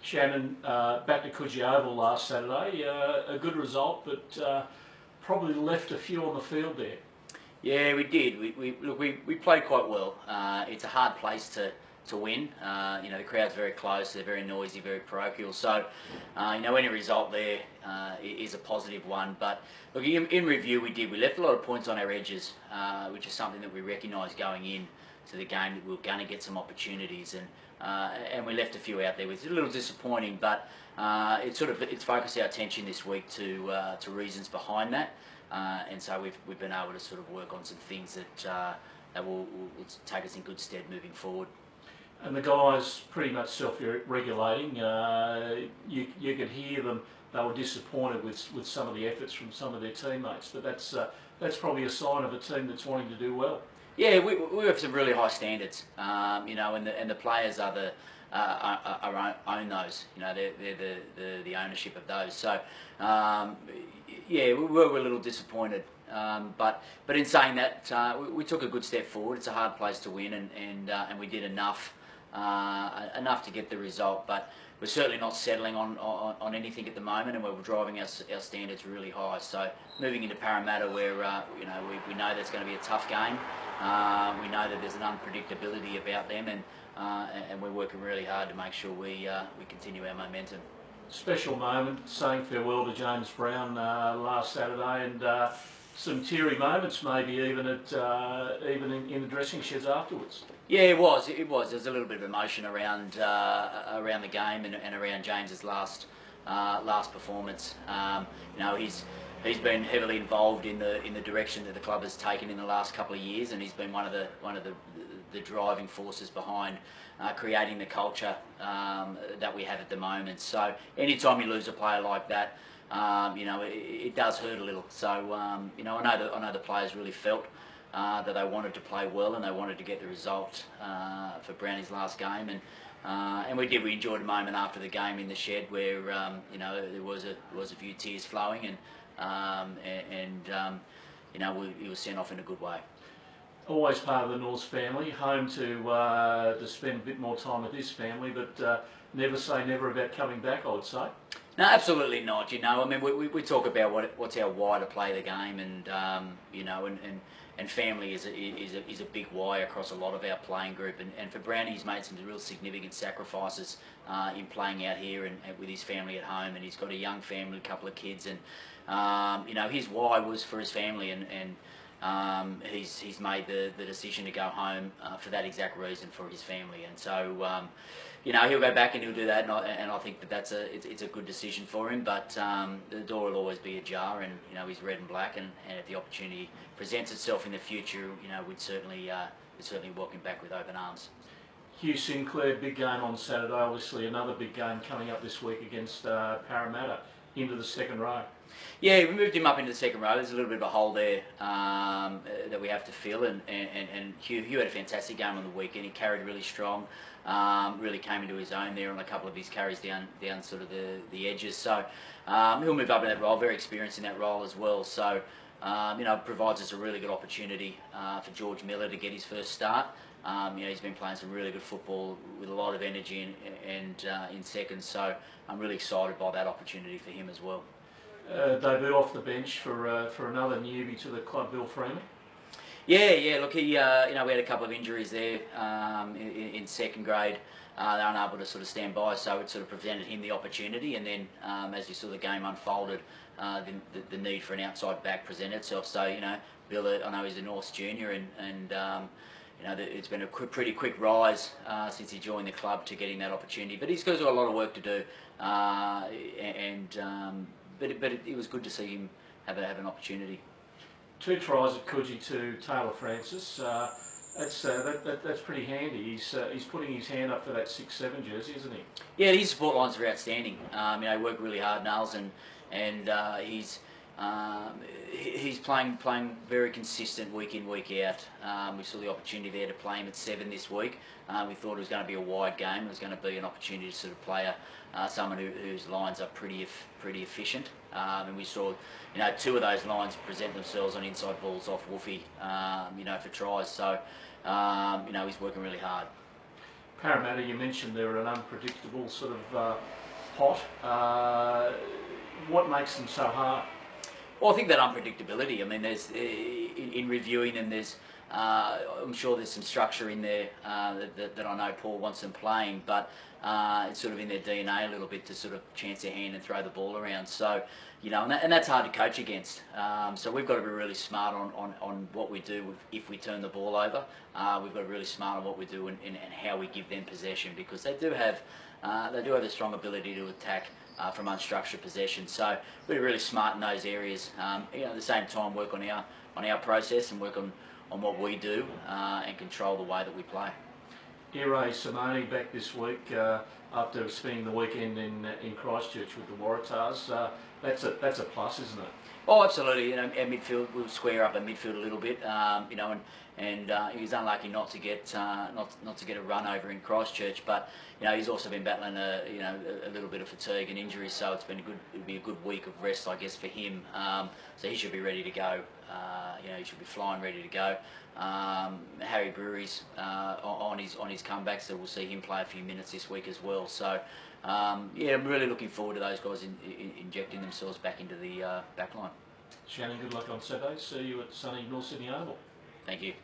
Shannon, back to Coogee Oval last Saturday. A good result, but probably left a few on the field there. Yeah, we did. We played quite well. It's a hard place to win. The crowd's very close. They're very noisy, very parochial. So, any result there is a positive one. But look, in review, we left a lot of points on our edges, which is something that we recognised going in to the game, that we were going to get some opportunities, and we left a few out there. It's a little disappointing, but it's focused our attention this week to reasons behind that. And so we've been able to sort of work on some things that will take us in good stead moving forward. And the guys pretty much self-regulating. You could hear them; they were disappointed with some of the efforts from some of their teammates. But that's probably a sign of a team that's wanting to do well. Yeah, we have some really high standards. And the players are own those. They're the ownership of those. So we were a little disappointed. But in saying that, we took a good step forward. It's a hard place to win, and we did enough to get the result. But we're certainly not settling on anything at the moment, and we're driving our standards really high. So moving into Parramatta, where we know that's going to be a tough game. We know that there's an unpredictability about them, and we're working really hard to make sure we continue our momentum. Special moment, saying farewell to James Brown last Saturday, and some teary moments, maybe even in the dressing sheds afterwards. Yeah, it was. There's a little bit of emotion around the game and around James's last performance. He's been heavily involved in the direction that the club has taken in the last couple of years, and he's been one of the driving forces behind creating the culture that we have at the moment. So anytime you lose a player like that, it does hurt a little. So I know the players really felt that they wanted to play well and they wanted to get the result for Brownie's last game, and we did. We enjoyed a moment after the game in the shed where there was a few tears flowing, he was sent off in a good way. Always part of the Norths family, home to spend a bit more time with his family, but never say never about coming back, I would say. No, absolutely not. We talk about what's our why to play the game, and family is a big why across a lot of our playing group. And for Brownie, he's made some real significant sacrifices in playing out here and with his family at home. And he's got a young family, a couple of kids, and his why was for his family, and he's made the decision to go home for that exact reason, for his family. And so he'll go back and he'll do that, and I think that it's a good decision for him. But the door will always be ajar, and he's red and black, and if the opportunity presents itself in the future, we'd certainly welcome him back with open arms. Hugh Sinclair, big game on Saturday. Obviously, another big game coming up this week against Parramatta into the second row. Yeah, we moved him up into the second row. There's a little bit of a hole there that we have to fill, and Hugh had a fantastic game on the weekend. He carried really strong, really came into his own there on a couple of his carries down sort of the edges. So he'll move up in that role, very experienced in that role as well. So provides us a really good opportunity for George Miller to get his first start. He's been playing some really good football with a lot of energy and in seconds. So I'm really excited by that opportunity for him as well. Debut off the bench for another newbie to the club, Bill Freeman. Yeah. Look, we had a couple of injuries there in second grade. They were unable to sort of stand by, so it sort of prevented him the opportunity. And then, as you saw the game unfolded, the need for an outside back presented itself. So Bill, I know he's a Norths junior, and it's been a pretty quick rise since he joined the club to getting that opportunity. But he's got a lot of work to do, but it was good to see him have an opportunity. 2 tries at Coogee to Taylor Francis. That's pretty handy. He's putting his hand up for that 6-7 jersey, isn't he? Yeah, his support lines are outstanding. He worked really hard, Nels, and he's playing very consistent week in, week out. We saw the opportunity there to play him at 7 this week. We thought it was going to be a wide game. It was going to be an opportunity to sort of play someone whose lines are pretty efficient. And we saw 2 of those lines present themselves on inside balls off Woofy, for tries. So he's working really hard. Parramatta, you mentioned they're an unpredictable sort of pot. What makes them so hard? Well, I think that unpredictability. I mean, there's in reviewing them, there's I'm sure there's some structure in there that I know Paul wants them playing, but it's sort of in their DNA a little bit to sort of chance their hand and throw the ball around. So, you know, and that's hard to coach against. So we've got to be really smart on what we do if we turn the ball over. We've got to be really smart on what we do and how we give them possession, because they do have a strong ability to attack from unstructured possession. So we're really smart in those areas. You know, at the same time, work on our process and work on what we do and control the way that we play. Ire Simone back this week after spending the weekend in Christchurch with the Waratahs. That's a plus, isn't it? Oh, absolutely. You know, our midfield, we'll square up our midfield a little bit. You know, and he was unlucky not to get a run over in Christchurch, but you know, he's also been battling a little bit of fatigue and injury, so it'll be a good week of rest, I guess, for him. So he should be ready to go. You know, he should be flying, ready to go. Harry Brewery's on his comeback, so we'll see him play a few minutes this week as well. So yeah, I'm really looking forward to those guys injecting themselves back into the back line. Shannon, good luck on Saturday. See you at sunny North Sydney Oval. Thank you.